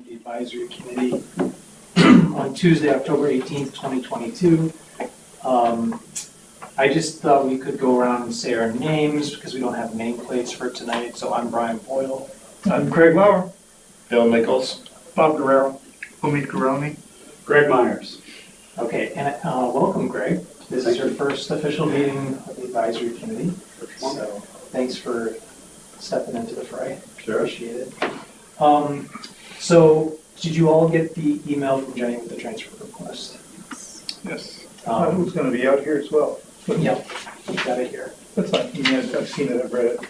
The Advisory Committee on Tuesday, October 18th, 2022. I just thought we could go around and say our names because we don't have nameplates for tonight. So I'm Brian Boyle. I'm Craig Lauer. Bill Nichols. Bob Guerrero. Omid Garoni. Greg Myers. Okay, and welcome, Greg. This is your first official meeting of the Advisory Committee. So thanks for stepping into the fray. Sure. Appreciate it. So did you all get the email from Jenny with the transfer request? Yes. Who's going to be out here as well? Yep, got it here. That's fine. Yes, I've seen it, I've read it.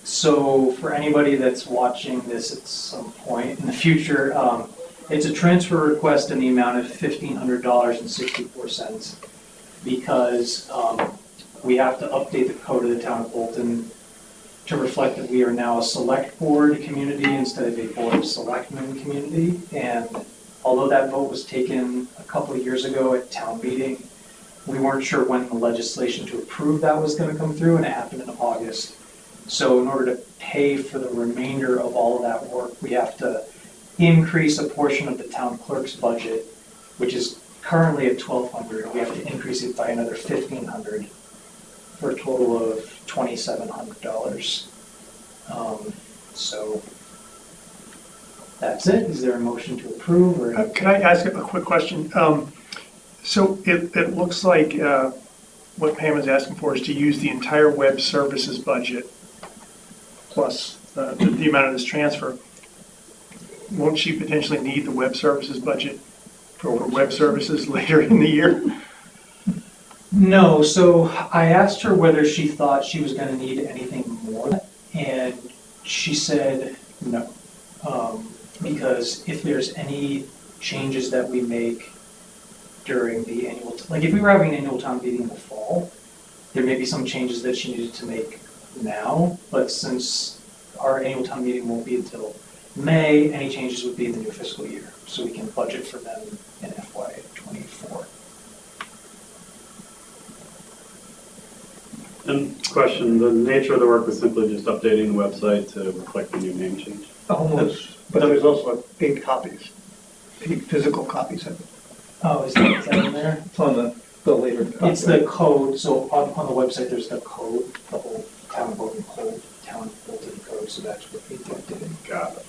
So for anybody that's watching this at some point in the future, it's a transfer request in the amount of $1,500.64 because we have to update the code of the town of Bolton to reflect that we are now a select board community instead of a board of selectmen community. And although that vote was taken a couple of years ago at town meeting, we weren't sure when the legislation to approve that was going to come through, and it happened in August. So in order to pay for the remainder of all of that work, we have to increase a portion of the town clerk's budget, which is currently at $1,200. We have to increase it by another $1,500 for a total of $2,700. So that's it. Is there a motion to approve? Or Can I ask a quick question? So it looks like what Pam is asking for is to use the entire web services budget plus the amount of this transfer. Won't she potentially need the web services budget for web services later in the year? No, so I asked her whether she thought she was going to need anything more, and she said no. Because if there's any changes that we make during the annual, like if we were having an annual town meeting in the fall, there may be some changes that she needed to make now, but since our annual town meeting won't be until May, any changes would be in the new fiscal year, so we can budget for them in FY24. And question, the nature of the work was simply just updating the website to reflect the new name change? Almost, but there's also 8 copies, 8 physical copies of it. Oh, is that in there? It's on the later. It's the code, so on the website, there's the code, the whole town Bolton code, so that's what we did. Got it.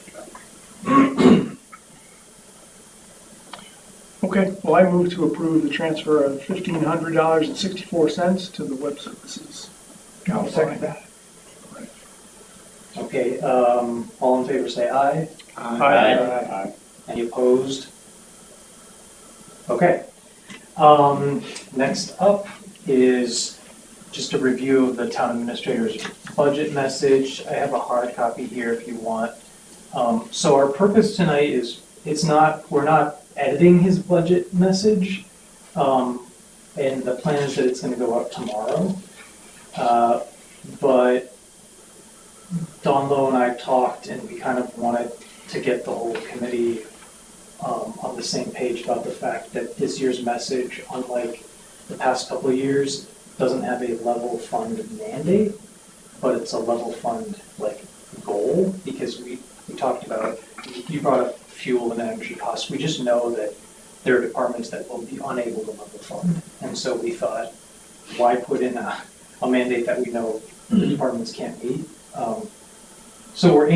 Okay, well, I move to approve the transfer of $1,500.64 to the web services. I'll second that. Okay, all in favor say aye. Aye. Any opposed? Okay. Next up is just a review of the town administrator's budget message. I have a hard copy here if you want. So our purpose tonight is, we're not editing his budget message, and the plan is that it's going to go up tomorrow. But Don Lowe and I talked, and we kind of wanted to get the whole committee on the same page about the fact that this year's message, unlike the past couple of years, doesn't have a level fund mandate, but it's a level fund goal, because we talked about, you brought up fuel and energy costs. We just know that there are departments that will be unable to level fund. And so we thought, why put in a mandate that we know the departments can't meet? So we're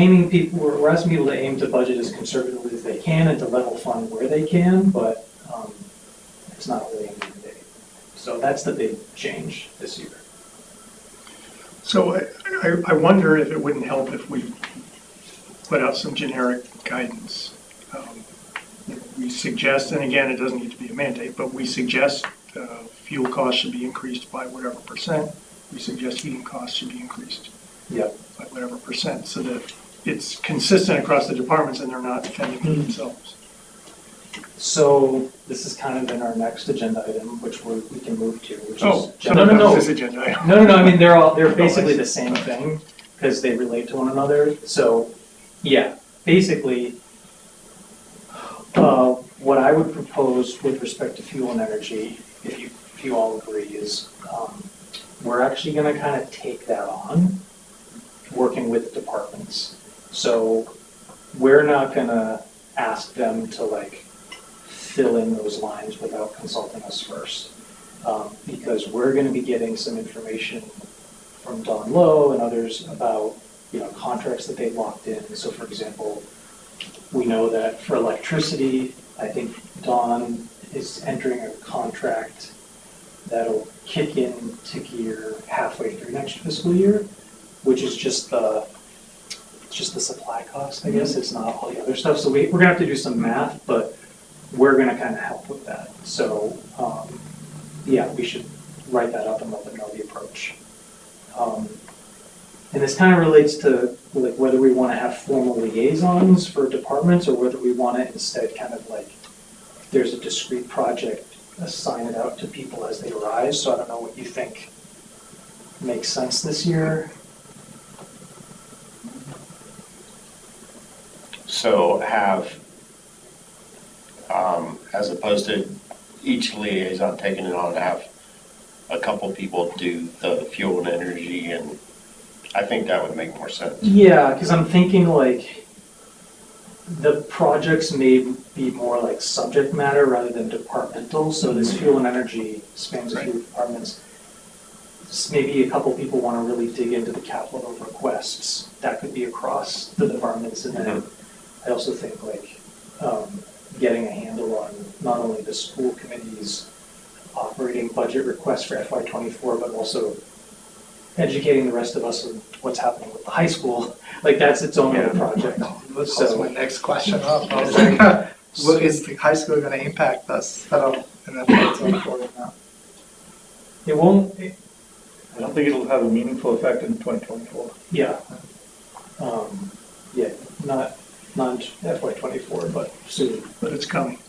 asking people to aim to budget as conservatively as they can and to level fund where they can, but it's not really a mandate. So that's the big change this year. So I wonder if it wouldn't help if we put out some generic guidance. We suggest, and again, it doesn't need to be a mandate, but we suggest fuel costs should be increased by whatever percent. We suggest heating costs should be increased by whatever percent, so that it's consistent across the departments and they're not fending for themselves. So this is kind of in our next agenda item, which we can move to, which is This agenda item. No. I mean, they're basically the same thing because they relate to one another. So yeah, basically, what I would propose with respect to fuel and energy, if you all agree, is we're actually going to kind of take that on, working with departments. So we're not gonna ask them to like fill in those lines without consulting us first. Because we're gonna be getting some information from Don Lowe and others about, contracts that they locked in. So for example, we know that for electricity, I think Don is entering a contract that'll kick into gear halfway through next fiscal year, which is just the supply cost, I guess. It's not all the other stuff. So we're gonna have to do some math, but we're gonna kind of help with that. So, yeah, we should write that up and let them know the approach. And this kind of relates to like whether we want to have formal liaisons for departments or whether we want to instead kind of like, if there's a discrete project, assign it out to people as they arise. So I don't know what you think makes sense this year. So have, as opposed to each liaison taking it on, have a couple people do the fuel and energy, and I think that would make more sense. Yeah, because I'm thinking like the projects may be more like subject matter rather than departmental. So this fuel and energy spans a few departments. Maybe a couple people want to really dig into the capital requests. That could be across the departments. And then I also think like getting a handle on not only the school committee's operating budget requests for FY24, but also educating the rest of us on what's happening with the high school. Like that's its own little project. That's So- my next question up. I was like, what is the high school gonna impact us at all in that 2024 now? It won't, I don't think it'll have a meaningful effect in 2024. yeah. Yeah, not FY24, but soon. But it's coming.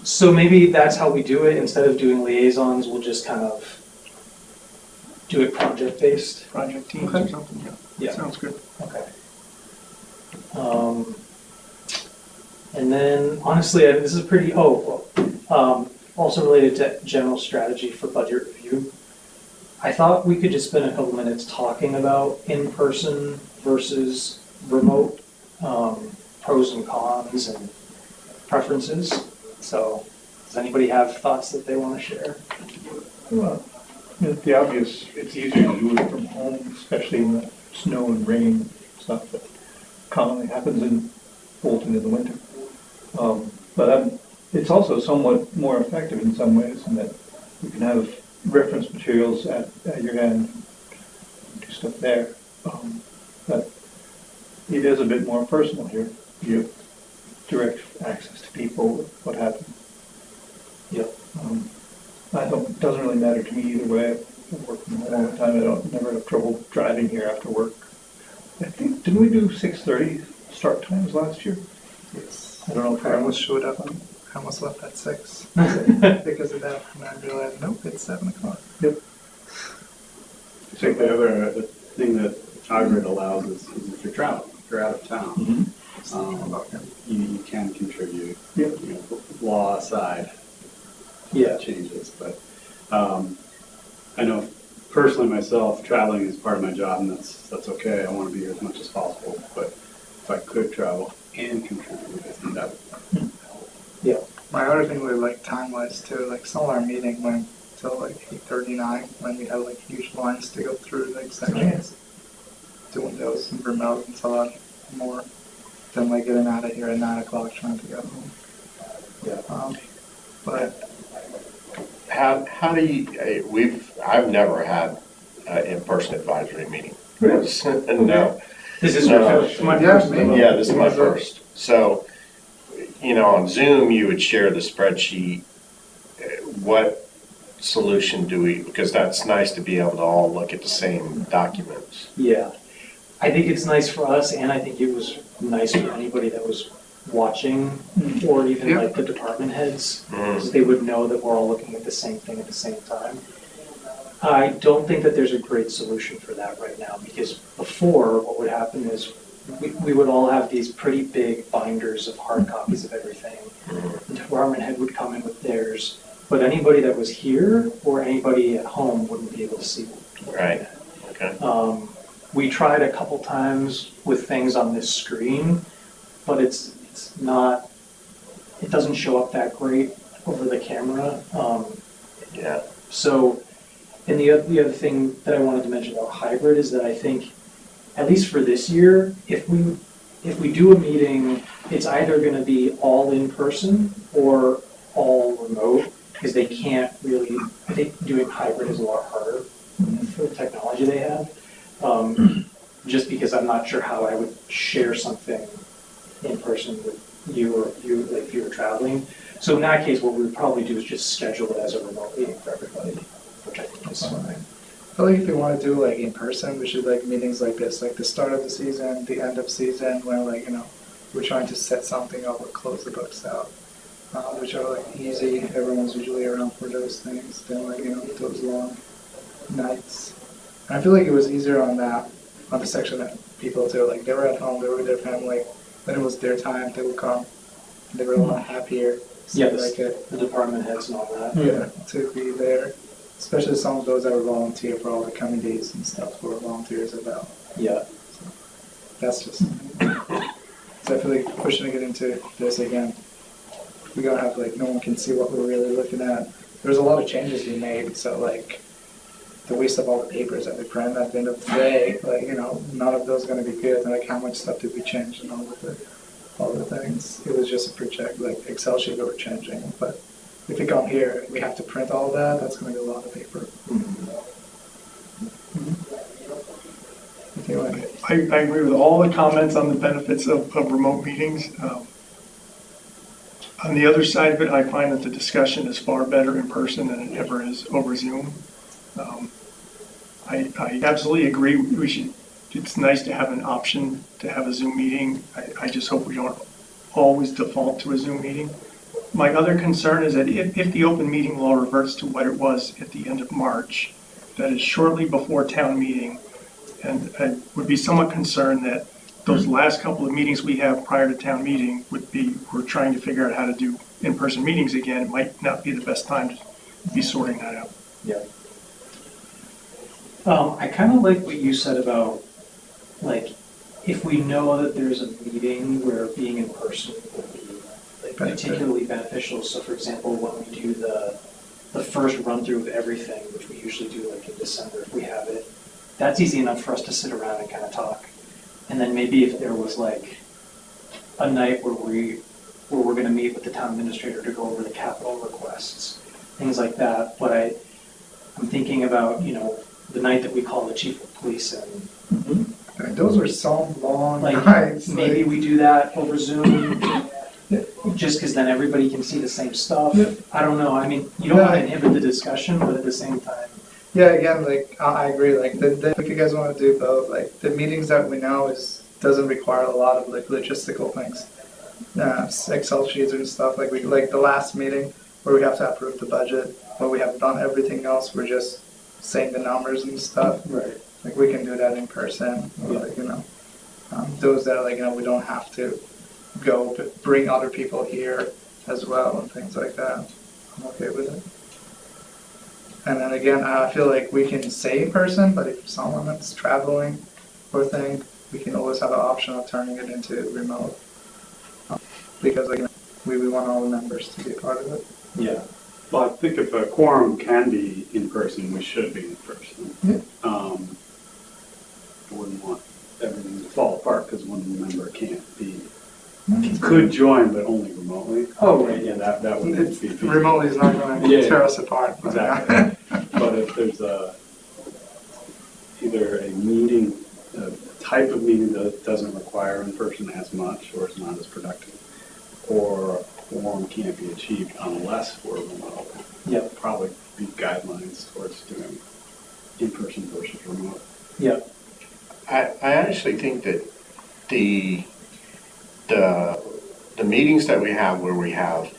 So maybe that's how we do it. Instead of doing liaisons, we'll just kind of do it project-based. Project teams or Okay. something, Yeah. Sounds good. Okay. And then honestly, this is pretty, also related to general strategy for budget review. I thought we could just spend a couple minutes talking about in-person versus remote, pros and cons and preferences. So does anybody have thoughts that they want to share? Well, the obvious, it's easier to do it from home, especially in the snow and rain stuff that commonly happens in Bolton in the winter. But it's also somewhat more effective in some ways in that you can have reference materials at your hand, do stuff there. But it is a bit more personal here. You have direct access to people, what happened. Yep. It doesn't really matter to me either way. I work from home all the time. I never have trouble driving here after work. I think, didn't we do 6:30 start times last year? Yes. I don't know if I almost showed up, I almost left at 6 because of that, and I realized, nope, it's 7 o'clock. Yep. I think the thing that Hybrid allows is if you're traveling, if you're out of town, you can contribute, Yep. law aside, Yeah. changes. But I know personally myself, traveling is part of my job, and that's okay. I want to be here as much as possible. But if I could travel and contribute, I think that would help. Yeah. My other thing was like time-wise too, like some of our meeting went till like 8:39 when we had like huge lines to go through like sections. Doing those in remote and so on more than like getting out of here at 9 o'clock trying to go home. Yeah. But How do you, I've never had an in-person advisory meeting. Really? No. This is your No. first. Yeah, maybe. Yeah, this is my first. So, on Zoom, you would share the spreadsheet. What solution do we, because that's nice to be able to all look at the same documents. Yeah. I think it's nice for us, and I think it was nice for anybody that was watching, or even Yeah. like the department heads, because they would know that we're all looking at the same thing at the same time. I don't think that there's a great solution for that right now, because before, what would happen is we would all have these pretty big binders of hard copies of everything. The department head would come in with theirs, but anybody that was here or anybody at home wouldn't be able to see. Right, okay. we tried a couple times with things on this screen, but it's not, it doesn't show up that great over the camera. Yeah. So, and the other thing that I wanted to mention about hybrid is that I think, at least for this year, if we do a meeting, it's either gonna be all in person or all remote, because they can't really, I think doing hybrid is a lot harder for the technology they have. Just because I'm not sure how I would share something in person with you or you, like if you were traveling. So in that case, what we would probably do is just schedule it as a remote meeting for everybody, which I think is fine. I feel like if you want to do like in person, we should like meetings like this, like the start of the season, the end of season, where like, we're trying to set something up or close the books out, which are like easy. Everyone's usually around for those things. Then like, those long nights. And I feel like it was easier on the section that people too, like they were at home, they were with their family. When it was their time, they would come. They were a lot happier. So Yeah, like it. the department heads and all that. Yeah, to be there, especially some of those that were volunteer for all the committees and stuff were volunteers about. Yeah, That's just, so I feel like pushing to get into this again, we gotta have like, no one can see what we're really looking at. There's a lot of changes we made, so like, the waste of all the papers that we print at the end of the day, like, none of those are gonna be good, like how much stuff did we change and all the things. It was just a project, like Excel sheet we were changing, but if we come here, we have to print all that, that's gonna be a lot of paper. Anyway, I agree with all the comments on the benefits of remote meetings. On the other side of it, I find that the discussion is far better in person than it ever is over Zoom. I absolutely agree, it's nice to have an option to have a Zoom meeting. I just hope we don't always default to a Zoom meeting. My other concern is that if the open meeting law reverts to what it was at the end of March, that is shortly before town meeting, and I would be somewhat concerned that those last couple of meetings we have prior to town meeting we're trying to figure out how to do in-person meetings again. It might not be the best time to be sorting that out. yeah. I kind of like what you said about, like, if we know that there's a meeting where being in person would be like particularly beneficial. So for example, when we do the first run through of everything, which we usually do like in December if we have it, that's easy enough for us to sit around and kind of talk. And then maybe if there was like a night where we're going to meet with the town administrator to go over the capital requests, things like that. But I'm thinking about, the night that we call the chief of police in. and those were some long Like, nights. maybe like- we do that over Zoom, just because then everybody can see the same stuff. Yeah. I don't know, I mean, you don't want to inhibit the discussion, but at the same time, Yeah, again, like, I agree, like, if you guys wanna do both, like, the meetings that we know doesn't require a lot of, like, logistical things. Excel sheets and stuff, like, the last meeting where we have to approve the budget, but we have done everything else, we're just saying the numbers and stuff. right, Like, we can do that in person, or, like, those that are, like, we don't have to go, but bring other people here as well, and things like that. I'm okay with it. And then again, I feel like we can say in person, but if someone that's traveling or thing, we can always have an option of turning it into remote. Because like, we want all the members to be a part of it. yeah. Well, I think if a quorum can be in person, we should be in person. Yeah. I wouldn't want everything to fall apart because one member can't be, could join, but only remotely. Oh, right, Yeah, that would be feasible. Remotely is not gonna Yeah. tear us apart. but- Exactly. But if there's either a meeting, a type of meeting that doesn't require in-person as much or is not as productive, or a quorum can't be achieved unless we're remote, Yep, probably be guidelines towards doing in-person versus remote. yep, I actually think that the meetings that we have where we have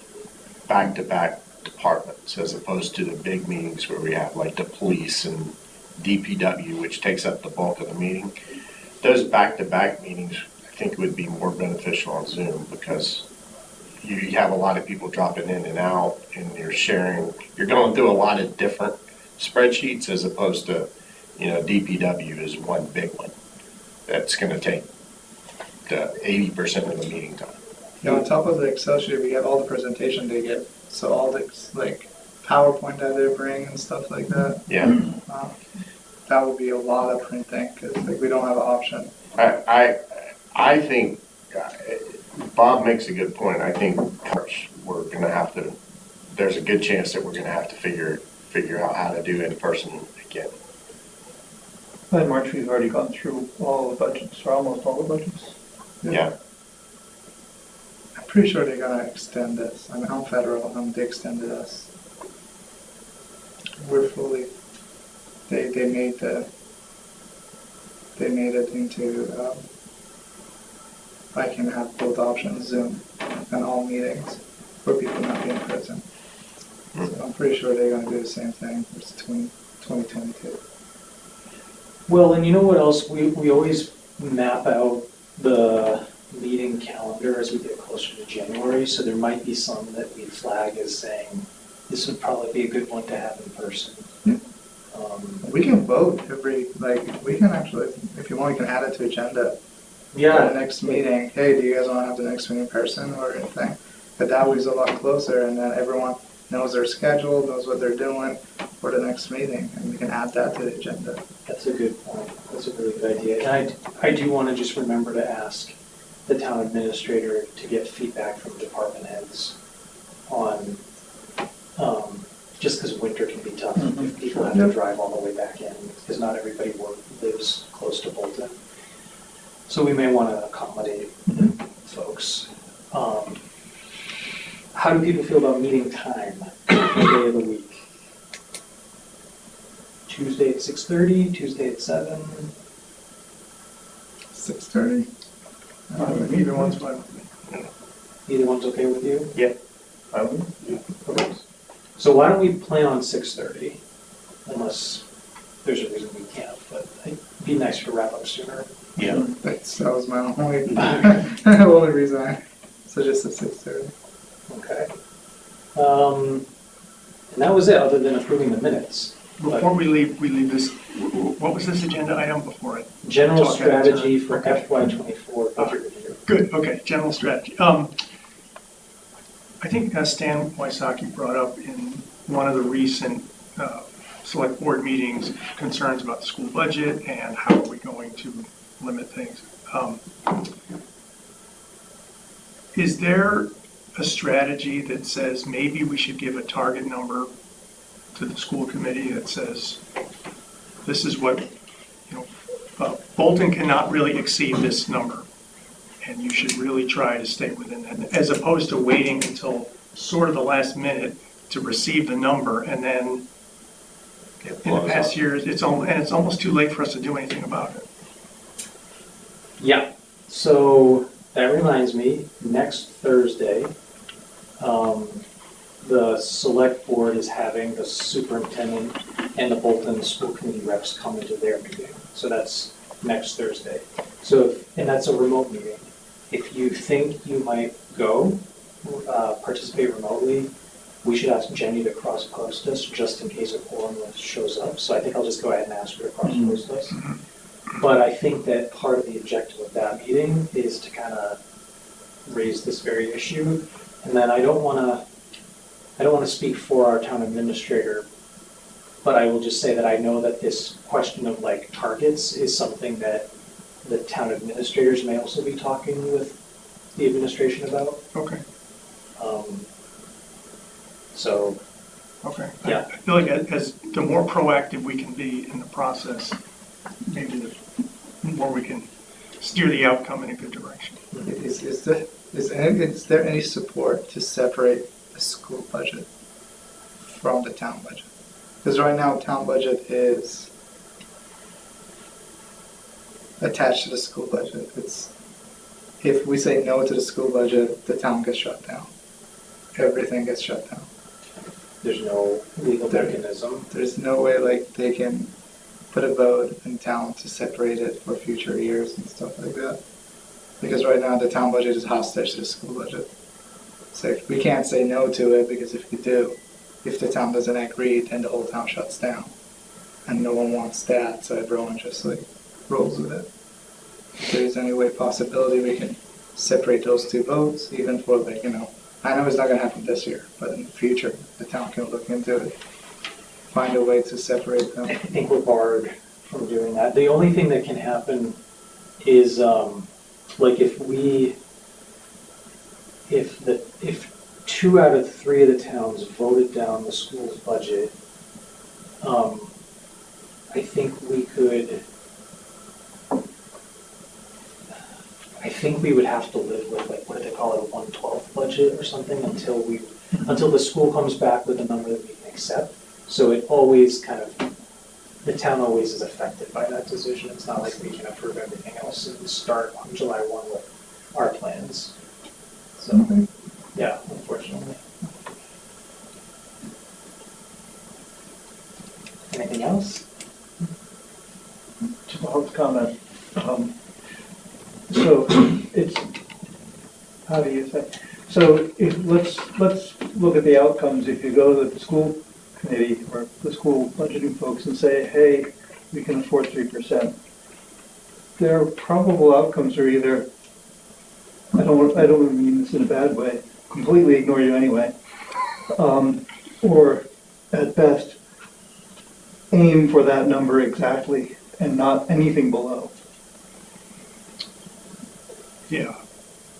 back-to-back departments as opposed to the big meetings where we have like the police and DPW, which takes up the bulk of the meeting, those back-to-back meetings I think would be more beneficial on Zoom because you have a lot of people dropping in and out and you're going through a lot of different spreadsheets as opposed to, DPW is one big one. that's gonna take the 80% of the meeting time. Yeah, on top of the Excel sheet, we get all the presentation they get, so all the, like, PowerPoint that they bring and stuff like that. Yeah. That would be a lot of printing, because like, we don't have an option. I think, Bob makes a good point. I think we're gonna have to, there's a good chance that we're gonna have to figure out how to do in person again. By March, we've already gone through all the budgets, or almost all the budgets. Yeah. I'm pretty sure they're gonna extend this. I mean, I'm federal, they extended us. We're fully, they made it into, I can have both options, Zoom and all meetings, for people not being present. So I'm pretty sure they're gonna do the same thing, it's 2022. Well, and you know what else? We always map out the meeting calendar as we get closer to January, so there might be some that we flag as saying, this would probably be a good one to have in person. Yeah. We can vote we can actually, if you want, we can add it to agenda. For the next meeting, hey, do you guys wanna have the next meeting in person or anything? But that was a lot closer, and then everyone knows their schedule, knows what they're doing for the next meeting, and we can add that to the agenda. That's a good point. That's a really good idea. And I do want to just remember to ask the town administrator to get feedback from department heads on, just because winter can be tough if people have to drive all the way back in, because not everybody lives close to Bolton. So we may want to accommodate folks. How do people feel about meeting time, the day of the week? Tuesday at 6:30, Tuesday at 7? 6:30? Either one's fine with me. Either one's okay with you? I would. Okay. So why don't we plan on 6:30, unless there's a reason we can't, but it'd be nice to wrap up sooner. Yeah. That was my only reason I suggested 6:30. Okay. And that was it, other than approving the minutes. Before we leave this, what was this agenda item before it? General Talk ahead of time. strategy for Okay. FY '24 budget review. Good, okay, general strategy. I think Stan Wysocki brought up in one of the recent select board meetings concerns about the school budget and how are we going to limit things. Is there a strategy that says maybe we should give a target number to the school committee that says, this is what, Bolton cannot really exceed this number, and you should really try to stay within that, as opposed to waiting until sort of the last minute to receive the number, and then in the past years, it's almost too late for us to do anything about it. Yeah, so that reminds me, next Thursday, the select board is having the superintendent and the Bolton school committee reps come into their meeting. So that's next Thursday. And that's a remote meeting. If you think you might go, participate remotely, we should ask Jenny to cross-post us just in case a quorum shows up. So I think I'll just go ahead and ask her to cross-post us. But I think that part of the objective of that meeting is to kind of raise this very issue. And then I don't want to speak for our town administrator, but I will just say that I know that this question of like targets is something that the town administrators may also be talking with the administration about. Okay. So, Okay. Yeah. I feel like as the more proactive we can be in the process, maybe the more we can steer the outcome in a good direction. Is there any support to separate the school budget from the town budget? Because right now, town budget is attached to the school budget. If we say no to the school budget, the town gets shut down. Everything gets shut down. there's no legal mechanism. There's no way they can put a vote in town to separate it for future years and stuff like that. Because right now the town budget is hostage to the school budget. So we can't say no to it, because if we do, if the town doesn't agree, then the whole town shuts down. And no one wants that, so everyone just rolls with it. if there's any way possibility we can separate those two votes, even for like, I know it's not gonna happen this year, but in the future, the town can look into it. Find a way to separate them. I think we're barred from doing that. The only thing that can happen is, like if 2 out of 3 of the towns voted down the school's budget, I think we would have to live with, like, what do they call it, a 1/12 budget or something until the school comes back with a number that we can accept. So it always the town always is affected by that decision. It's not like we can approve everything else and start on July 1 with our plans. So, yeah, unfortunately. Anything else? Just a quick comment. So it's, how do you say? So let's look at the outcomes. If you go to the school committee or the school budgeting folks and say, hey, we can afford 3%. Their probable outcomes are either, I don't mean this in a bad way, completely ignore you anyway, or at best, aim for that number exactly and not anything below. Yeah.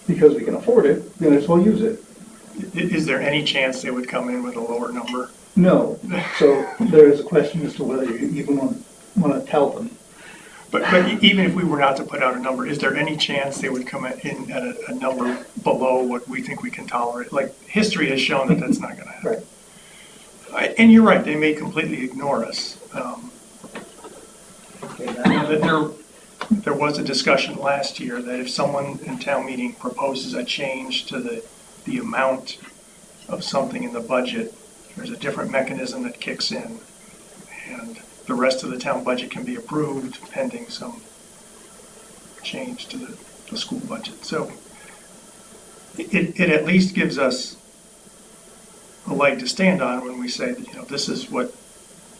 Because we can afford it, we might as well use it. Is there any chance they would come in with a lower number? No, so there is a question as to whether you even want to tell them. But even if we were not to put out a number, is there any chance they would come in at a number below what we think we can tolerate? Like, history has shown that that's not gonna happen. Right. And you're right, they may completely ignore us. There was a discussion last year that if someone in town meeting proposes a change to the amount of something in the budget, there's a different mechanism that kicks in, and the rest of the town budget can be approved pending some change to the school budget. So it at least gives us a leg to stand on when we say that, this is what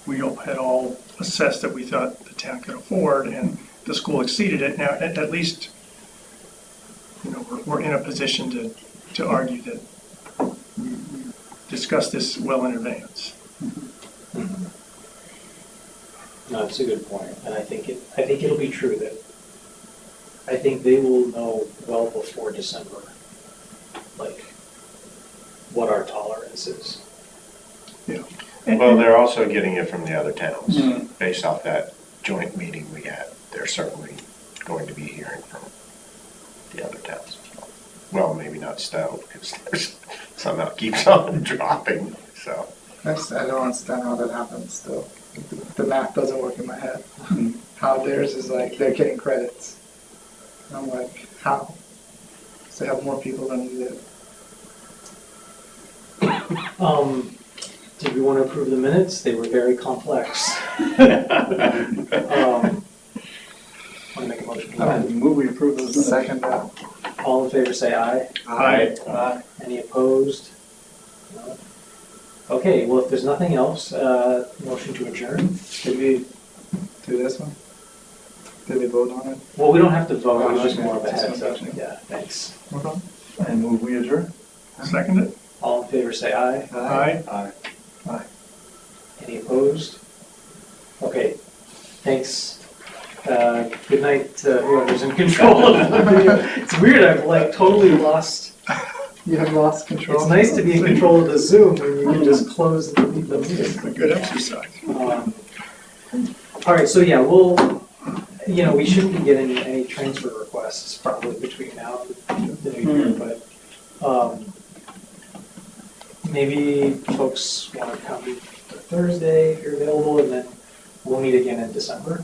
we had all assessed that we thought the town could afford, and the school exceeded it. Now, at least, we're in a position to argue that we discussed this well in advance. No, that's a good point, and I think it'll be true that, I think they will know well before December, like, what our tolerance is. Yeah. Well, they're also getting it from the other towns, Mm. based off that joint meeting we had. They're certainly going to be hearing from the other towns. Well, maybe not Stowe, because there's somehow keeps on dropping, so. I don't understand how that happens still. The math doesn't work in my head. How theirs is like, they're getting credits. And I'm like, how? So they have more people than we do. Did we want to approve the minutes? They were very complex. Want to make a motion for that? Move we approve those minutes. Second that. All in favor, say aye. Aye. Any opposed? No. Okay, well, if there's nothing else, motion to adjourn. Did we do this one? Did we vote on it? Well, we don't have to vote, Oh, it's just okay. more of a Just heads up. one. Yeah, thanks. And move we adjourn. Second it? All in favor, say aye. Aye. Aye. Any opposed? Okay, thanks. Good night to whoever's in control of the video. It's weird, I've like totally lost. You have lost control. It's nice to be in control of the Zoom when you can just close the meeting. A good exercise. All right, so yeah, we shouldn't be getting any transfer requests probably between now and the new year, but maybe folks want to come Thursday if you're available, and then we'll meet again in December.